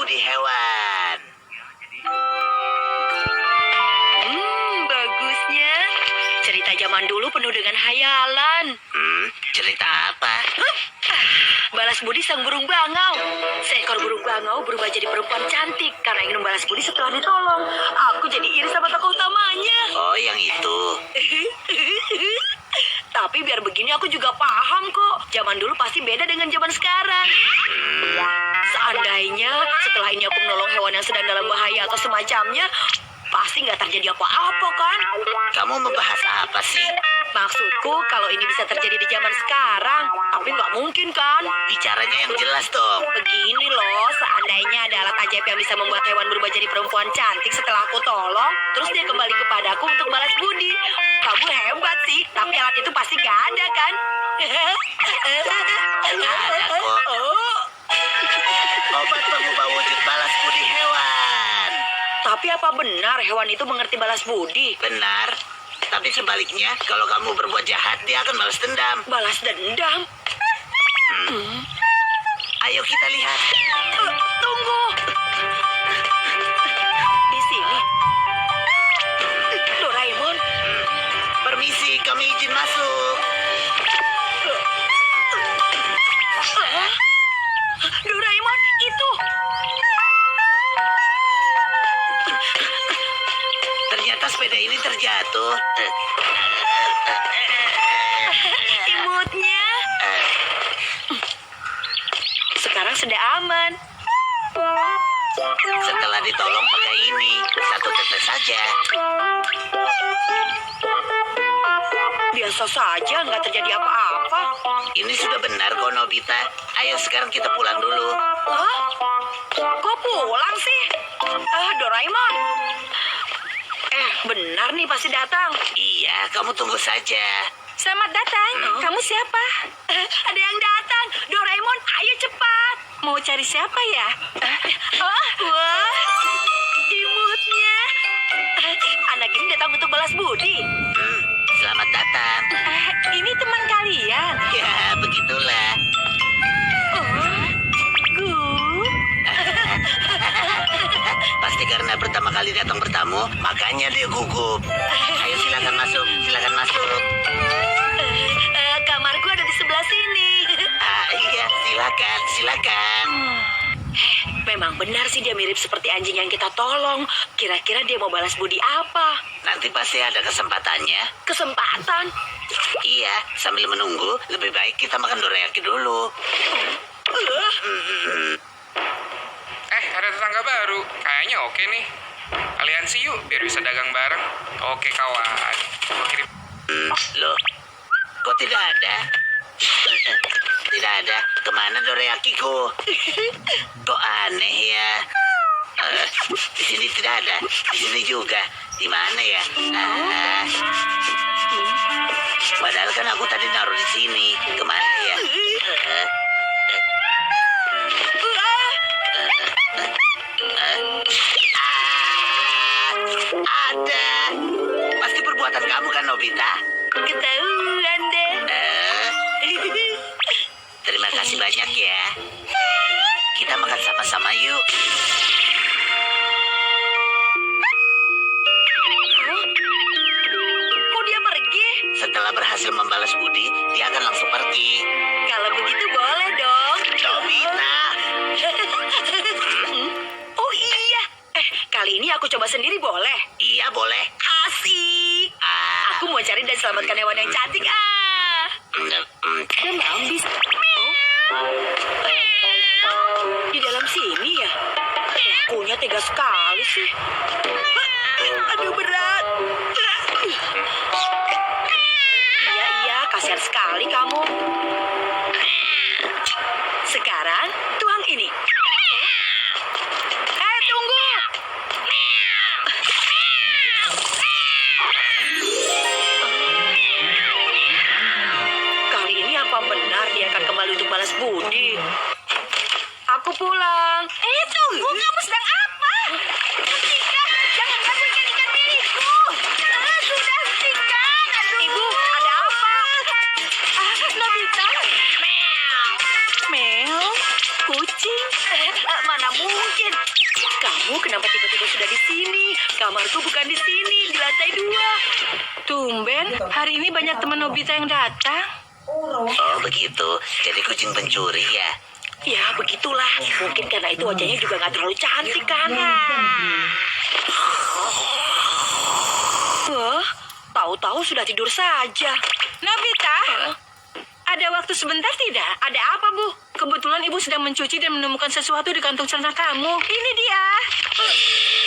budi hewan. Bagusnya. Cerita zaman dulu penuh dengan hayalan. Cerita apa? Balas budi sang burung bangau. Seekor burung bangau berubah jadi perempuan cantik karena ingin membalas budi setelah ditolong. Aku jadi iri sama tokoh utamanya. Oh, yang itu. Tapi biar begini aku juga paham kok. Zaman dulu pasti beda dengan zaman sekarang. Seandainya setelah ini aku menolong hewan yang sedang dalam bahaya atau semacamnya, pasti nggak terjadi apa-apa kan? Kamu membahas apa sih? Maksudku kalau ini bisa terjadi di zaman sekarang, tapi nggak mungkin kan? Bicaranya yang jelas dong. Begini loh, seandainya ada alat ajaib yang bisa membuat hewan berubah jadi perempuan cantik setelah aku tolong, terus dia kembali kepadaku untuk balas budi. Kamu hebat sih, tapi alat itu pasti nggak ada kan? Ada kok. Obat pengubah wujud balas budi hewan. Tapi apa benar hewan itu mengerti balas budi? Benar. Tapi sebaliknya, kalau kamu berbuat jahat, dia akan balas dendam. Balas dendam? Ayo kita lihat. Tunggu. Di sini. Doraemon. Permisi, kami izin masuk. Doraemon, itu. Ternyata sepeda ini terjatuh. Imutnya. Sekarang sudah aman. Setelah ditolong pakai ini, satu tetes saja. Biasa saja, nggak terjadi apa-apa. Ini sudah benar kok, Nobita. Ayo sekarang kita pulang dulu. Hah? Kok pulang sih? Doraemon. Benar nih pasti datang. Iya, kamu tunggu saja. Selamat datang. Kamu siapa? Ada yang datang. Doraemon, ayo cepat. Mau cari siapa ya? Wah, imutnya. Anak ini datang untuk balas budi. Selamat datang. Ini teman kalian. Ya, begitulah. Pasti karena pertama kali datang bertamu, makanya dia gugup. Ayo silakan masuk, silakan masuk. Kamarku ada di sebelah sini. Iya, silakan, silakan. Memang benar sih dia mirip seperti anjing yang kita tolong. Kira-kira dia mau balas budi apa? Nanti pasti ada kesempatannya. Kesempatan? Iya, sambil menunggu, lebih baik kita makan dorayaki dulu. Ada tetangga baru. Kayaknya oke nih. Aliansi yuk, biar bisa dagang bareng. Oke, kawan. Gua kirim. Loh, kok tidak ada? Tidak ada. Kemana dorayakiku? Kok aneh ya? Di sini tidak ada. Di sini juga. Di mana ya? Padahal kan aku tadi naruh di sini. Kemana ya? Ada. Pasti perbuatan kamu kan, Nobita? Ketahuan deh. Terima kasih banyak ya. Kita makan sama-sama yuk. Kok dia pergi? Setelah berhasil membalas budi, dia akan langsung pergi. Kalau begitu boleh dong. Nobita. Oh iya. Kali ini aku coba sendiri boleh? Iya, boleh. Asik. Aku mau cari dan selamatkan hewan yang cantik. Dan ambis. Di dalam sini ya? Lakunya tega sekali sih. Aduh, berat. Iya, kasihan sekali kamu. Sekarang, tuang ini. Tunggu. Kali ini apa benar dia akan kembali untuk balas budi? Aku pulang. Tunggu, kamu sedang apa? Hentikan, jangan ganggu ikan-ikan milikku. Sudah hentikan. Ibu, ada apa? Nobita. Meow. Kucing. Mana mungkin. Kamu kenapa tiba-tiba sudah di sini? Kamarku bukan di sini, di lantai 2. Tumben, hari ini banyak teman Nobita yang datang. Oh begitu, jadi kucing pencuri ya? Ya, begitulah. Mungkin karena itu wajahnya juga nggak terlalu cantik, kan? Wah, tahu-tahu sudah tidur saja. Nobita, ada waktu sebentar tidak? Ada apa, Bu? Kebetulan Ibu sedang mencuci dan menemukan sesuatu di kantong celana kamu. Ini dia.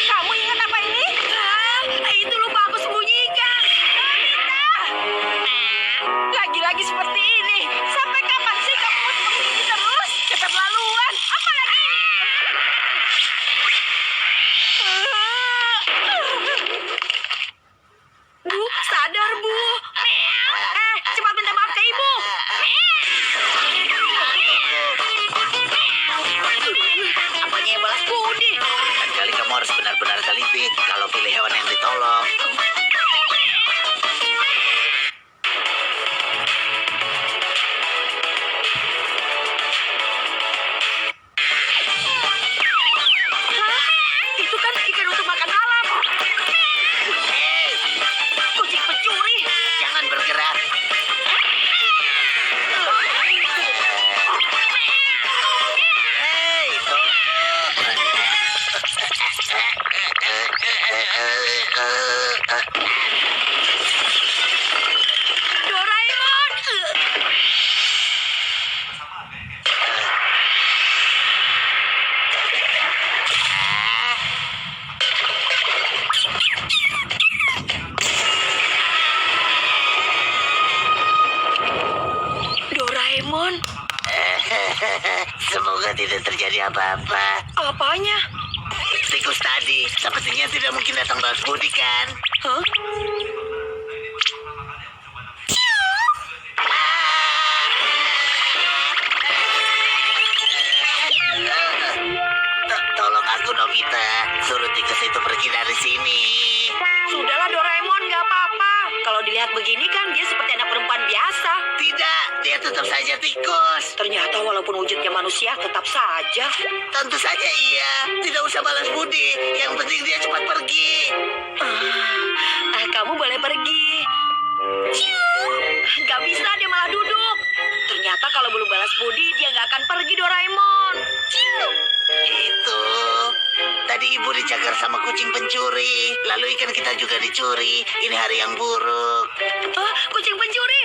Kamu ingat apa ini? Itu lupa aku sembunyikan. Nobita! Lagi-lagi seperti ini. Sampai kapan sih kamu mau seperti ini terus? Keterlaluan. Apa lagi ini? Bu, sadar, Bu. Cepat minta maaf ke Ibu. Apanya yang balas budi? Lain kali kamu harus benar-benar teliti kalau pilih hewan yang ditolong. Hah? Itu kan ikan untuk makan malam. Hei, Kucing pencuri. jangan bergerak. Hei, tunggu. Doraemon. Doraemon, Semoga tidak terjadi apa-apa. apanya? Tikus tadi sepertinya tidak mungkin datang balas budi kan? Hah? Tolong aku Nobita, suruh tikus itu pergi dari sini. Sudahlah Doraemon, nggak apa-apa. Kalau dilihat begini kan dia seperti anak perempuan biasa. Tidak, dia tetap saja tikus. Ternyata walaupun wujudnya manusia tetap saja. Tentu saja iya, tidak usah balas budi. Yang penting dia cepat pergi. Kamu boleh pergi. Nggak bisa, dia malah duduk. Ternyata kalau belum balas budi dia nggak akan pergi, Doraemon. Itu tadi ibu dijagar sama kucing pencuri, lalu ikan kita juga dicuri. Ini hari yang buruk. Kucing pencuri.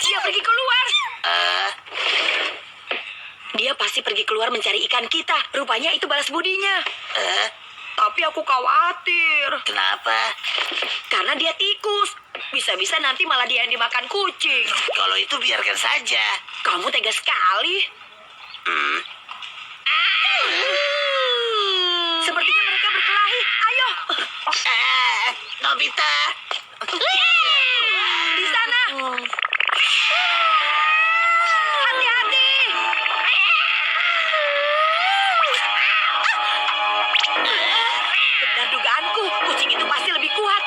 Dia pergi keluar. Dia pasti pergi keluar mencari ikan kita. Rupanya itu balas budinya. Tapi aku khawatir. Kenapa? Karena dia tikus. Bisa-bisa nanti malah dia yang dimakan kucing. Kalau itu biarkan saja. Kamu tega sekali. Sepertinya mereka berkelahi. Ayo. Nobita. Di sana. Hati-hati. Benar dugaanku, kucing itu pasti lebih kuat.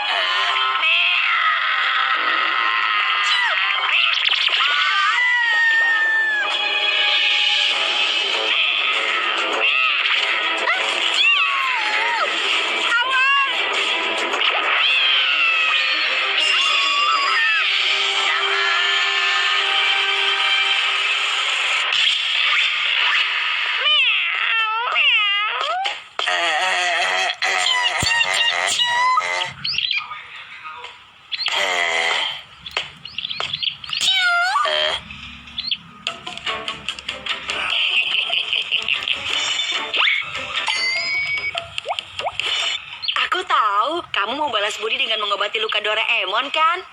Aku tahu, kamu mau balas budi dengan mengobati luka Doraemon, kan?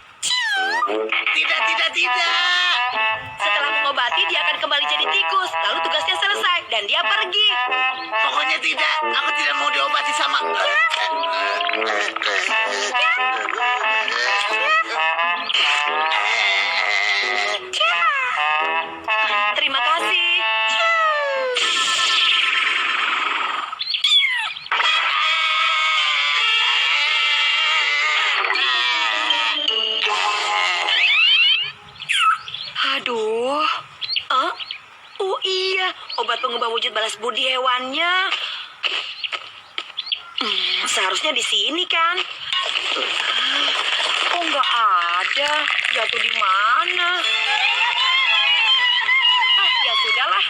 Tidak, tidak, tidak. Setelah mengobati, dia akan kembali jadi tikus. Lalu tugasnya selesai, dan dia pergi. Pokoknya tidak. Aku tidak mau diobati sama. Terima kasih. Aduh. obat pengubah wujud balas budi hewannya. Seharusnya di sini kan? Oh, nggak ada. Jatuh di mana? Ya sudahlah.